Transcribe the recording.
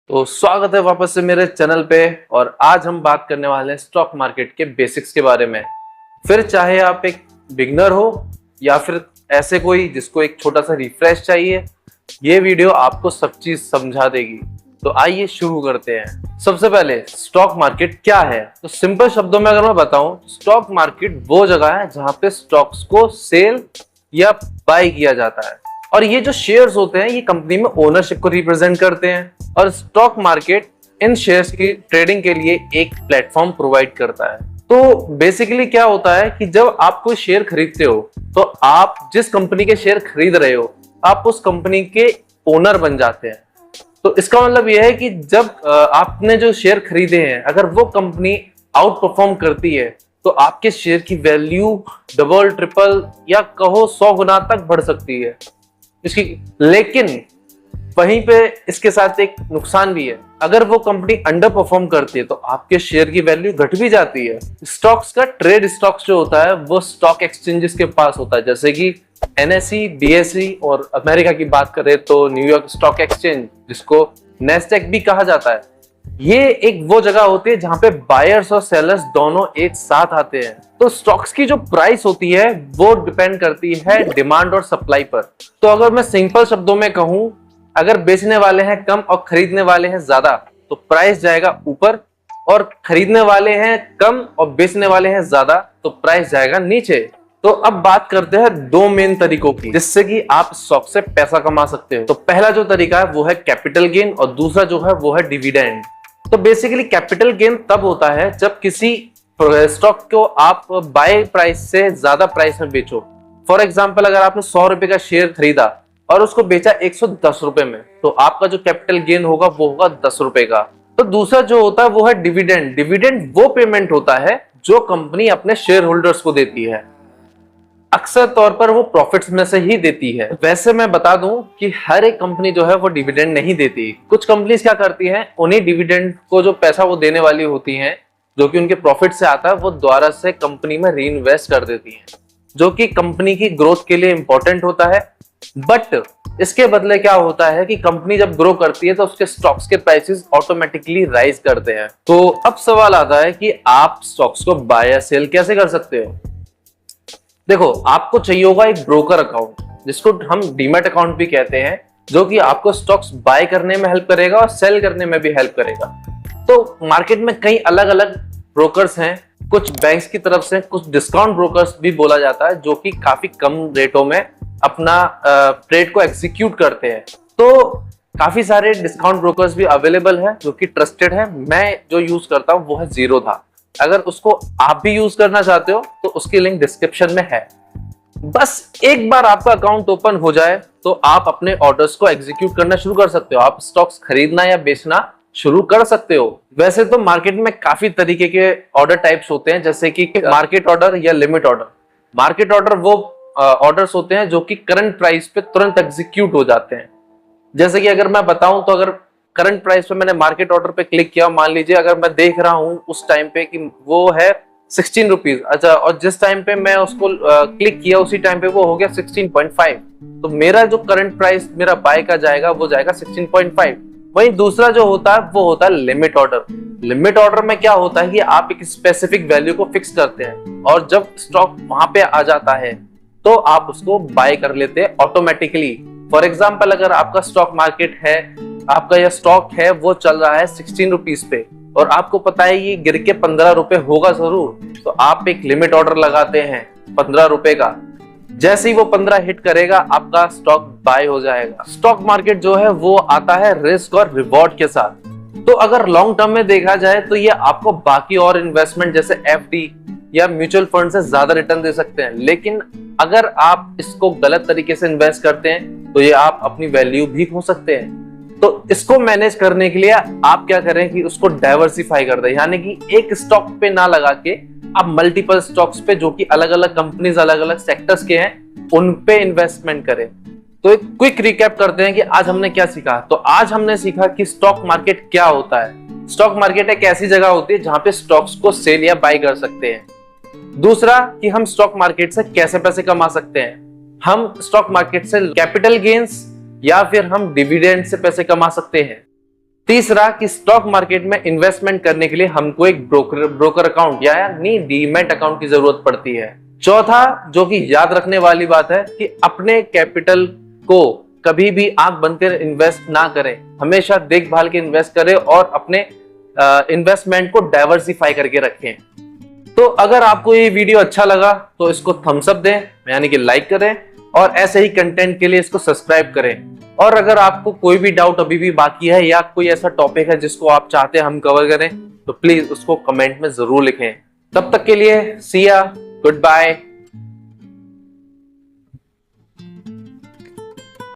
तो स्वागत है वापस से मेरे चैनल पे। और आज हम बात करने वाले हैं स्टॉक मार्केट के बेसिक्स के बारे में। फिर चाहे आप एक बिगनर हो या फिर ऐसे कोई जिसको एक छोटा सा रिफ्रेश चाहिए, ये वीडियो आपको सब चीज समझा देगी। तो आइए शुरू करते हैं। सबसे पहले स्टॉक मार्केट क्या है, तो सिंपल शब्दों में अगर मैं बताऊं, स्टॉक मार्केट वो जगह है जहां पे स्टॉक्स को सेल या बाय किया जाता है। और ये जो शेयर्स होते हैं ये कंपनी में ओनरशिप को रिप्रेजेंट करते हैं। और स्टॉक मार्केट इन शेयर्स की ट्रेडिंग के लिए एक प्लेटफॉर्म प्रोवाइड करता है। तो बेसिकली क्या होता है कि जब आप कोई शेयर खरीदते हो तो आप जिस कंपनी के शेयर खरीद रहे हो आप उस कंपनी के ओनर बन जाते हैं। तो इसका मतलब यह है कि जब आपने जो शेयर खरीदे हैं अगर वो कंपनी आउट परफॉर्म करती है तो आपके शेयर की वैल्यू डबल ट्रिपल या कहो 100 गुना तक बढ़ सकती है इसकी। लेकिन वहीं पे इसके साथ एक नुकसान भी है, अगर वो कंपनी अंडर परफॉर्म करती है तो आपके शेयर की वैल्यू घट भी जाती है। स्टॉक्स का ट्रेड स्टॉक्स जो होता है वो स्टॉक एक्सचेंजेस के पास होता है, जैसे कि एनएसई, बीएसई और अमेरिका की बात करें तो न्यूयॉर्क स्टॉक एक्सचेंज, जिसको नेस्डैक भी कहा जाता है। ये एक वो जगह होती है जहां पे बायर्स और सेलर्स दोनों एक साथ आते हैं। तो स्टॉक्स की जो प्राइस होती है वो डिपेंड करती है डिमांड और सप्लाई पर। तो अगर मैं सिंपल शब्दों में कहूं, अगर बेचने वाले हैं कम और खरीदने वाले हैं ज्यादा तो प्राइस जाएगा ऊपर, और खरीदने वाले हैं कम और बेचने वाले हैं ज्यादा तो प्राइस जाएगा नीचे। तो अब बात करते हैं दो मेन तरीकों की जिससे कि आप स्टॉक से पैसा कमा सकते हो। तो पहला जो तरीका है वो है कैपिटल गेन और दूसरा जो है वो है डिविडेंड। तो बेसिकली कैपिटल गेन तब होता है जब किसी स्टॉक को आप बाय प्राइस से ज्यादा प्राइस में बेचो। फॉर एग्जांपल, अगर आपने 100 रुपए का शेयर खरीदा और उसको बेचा 110 रुपए में, तो आपका जो कैपिटल गेन होगा वो होगा 10 रुपए का। तो दूसरा जो होता है वो है डिविडेंड। डिविडेंड वो पेमेंट होता है जो कंपनी अपने शेयर होल्डर्स को देती है, अक्सर तौर पर वो प्रॉफिट्स में से ही देती है। वैसे मैं बता दूं कि हर एक कंपनी जो है वो डिविडेंड नहीं देती। कुछ कंपनीज क्या करती हैं, उन्हीं डिविडेंड को जो पैसा वो देने वाली होती हैं जो कि उनके प्रॉफिट से आता है वो दोबारा से कंपनी में री इन्वेस्ट कर देती हैं, जो कि कंपनी की ग्रोथ के लिए इंपॉर्टेंट होता है। बट इसके बदले क्या होता है कि कंपनी जब ग्रो करती है तो उसके स्टॉक्स के प्राइसेस ऑटोमेटिकली राइज करते हैं। तो अब सवाल आता है कि आप स्टॉक्स को बाय या सेल कैसे कर सकते हो। देखो, आपको चाहिए होगा एक ब्रोकर अकाउंट, जिसको हम डीमैट अकाउंट भी कहते हैं, जो कि आपको स्टॉक्स बाय करने में हेल्प करेगा और सेल करने में भी हेल्प करेगा। तो मार्केट में कई अलग अलग ब्रोकर्स हैं, कुछ बैंक्स की तरफ से, कुछ डिस्काउंट ब्रोकर्स भी बोला जाता है, जो कि काफी कम रेटों में अपना ट्रेड को एग्जीक्यूट करते हैं। तो काफी सारे डिस्काउंट ब्रोकर्स भी अवेलेबल है जो कि ट्रस्टेड है। मैं जो यूज करता हूँ वो है जीरोधा। अगर उसको आप भी यूज करना चाहते हो तो उसकी लिंक डिस्क्रिप्शन में है। बस एक बार आपका अकाउंट ओपन हो जाए तो आप अपने ऑर्डर्स को एग्जीक्यूट करना शुरू कर सकते हो। आप स्टॉक्स खरीदना या बेचना शुरू कर सकते हो। वैसे तो मार्केट में काफी तरीके के ऑर्डर टाइप्स होते हैं, जैसे कि मार्केट ऑर्डर या लिमिट ऑर्डर। मार्केट ऑर्डर वो ऑर्डर्स होते हैं जो कि करंट प्राइस पे तुरंत एग्जीक्यूट हो जाते हैं। जैसे कि अगर मैं बताऊं तो अगर करंट प्राइस पे मैंने मार्केट ऑर्डर पे क्लिक किया, मान लीजिए अगर मैं देख रहा हूं उस टाइम पे कि वो है 16 रुपीज, अच्छा, और जिस टाइम पे मैं उसको क्लिक किया उसी टाइम पे वो हो गया 16.5, तो मेरा जो करंट प्राइस मेरा बाय का जाएगा वो जाएगा 16.5। वहीं दूसरा जो होता है वो होता है लिमिट ऑर्डर। लिमिट ऑर्डर में क्या होता है कि आप एक स्पेसिफिक वैल्यू को फिक्स करते हैं और जब स्टॉक वहां पे आ जाता है तो आप उसको बाय कर लेते हैं ऑटोमेटिकली। फॉर एग्जाम्पल, अगर आपका स्टॉक मार्केट है, आपका यह स्टॉक है वो चल रहा है 16 रुपीज पे और आपको पता है ये गिर के 15 रुपए होगा जरूर, तो आप एक लिमिट ऑर्डर लगाते हैं 15 रुपए का। जैसे ही वो 15 हिट करेगा आपका स्टॉक बाय हो जाएगा। स्टॉक मार्केट जो है वो आता है रिस्क और रिवॉर्ड के साथ। तो अगर लॉन्ग टर्म में देखा जाए तो ये आपको बाकी और इन्वेस्टमेंट जैसे एफडी या म्यूचुअल फंड से ज्यादा रिटर्न दे सकते हैं, लेकिन अगर आप इसको गलत तरीके से इन्वेस्ट करते हैं तो ये आप अपनी वैल्यू भी खो सकते हैं। तो इसको मैनेज करने के लिए आप क्या करें कि उसको डाइवर्सिफाई कर दें, यानी कि एक स्टॉक पे ना लगा के आप मल्टीपल स्टॉक्स पे, जो कि अलग अलग कंपनीज अलग अलग सेक्टर्स के हैं, उन पे इन्वेस्टमेंट करें। तो एक क्विक रिकैप करते हैं कि आज हमने क्या सीखा। तो आज हमने सीखा कि स्टॉक मार्केट क्या होता है। स्टॉक मार्केट एक ऐसी जगह होती है जहां पे स्टॉक्स को सेल या बाय कर सकते हैं। दूसरा कि हम स्टॉक मार्केट से कैसे पैसे कमा सकते हैं। हम स्टॉक मार्केट से कैपिटल गेन्स या फिर हम डिविडेंड से पैसे कमा सकते हैं। तीसरा कि स्टॉक मार्केट में इन्वेस्टमेंट करने के लिए हमको एक ब्रोकर अकाउंट या नहीं डीमैट अकाउंट की जरूरत पड़ती है। चौथा जो कि याद रखने वाली बात है कि अपने कैपिटल को कभी भी आंख बंद कर इन्वेस्ट ना करें, हमेशा देखभाल के इन्वेस्ट करें और अपने इन्वेस्टमेंट को डाइवर्सिफाई करके रखें। तो अगर आपको ये वीडियो अच्छा लगा तो इसको थम्स अप दें, यानी कि लाइक करें, और ऐसे ही कंटेंट के लिए इसको सब्सक्राइब करें। और अगर आपको कोई भी डाउट अभी भी बाकी है या कोई ऐसा टॉपिक है जिसको आप चाहते हैं हम कवर करें, तो प्लीज उसको कमेंट में जरूर लिखें। तब तक के लिए सी या, गुड बाय।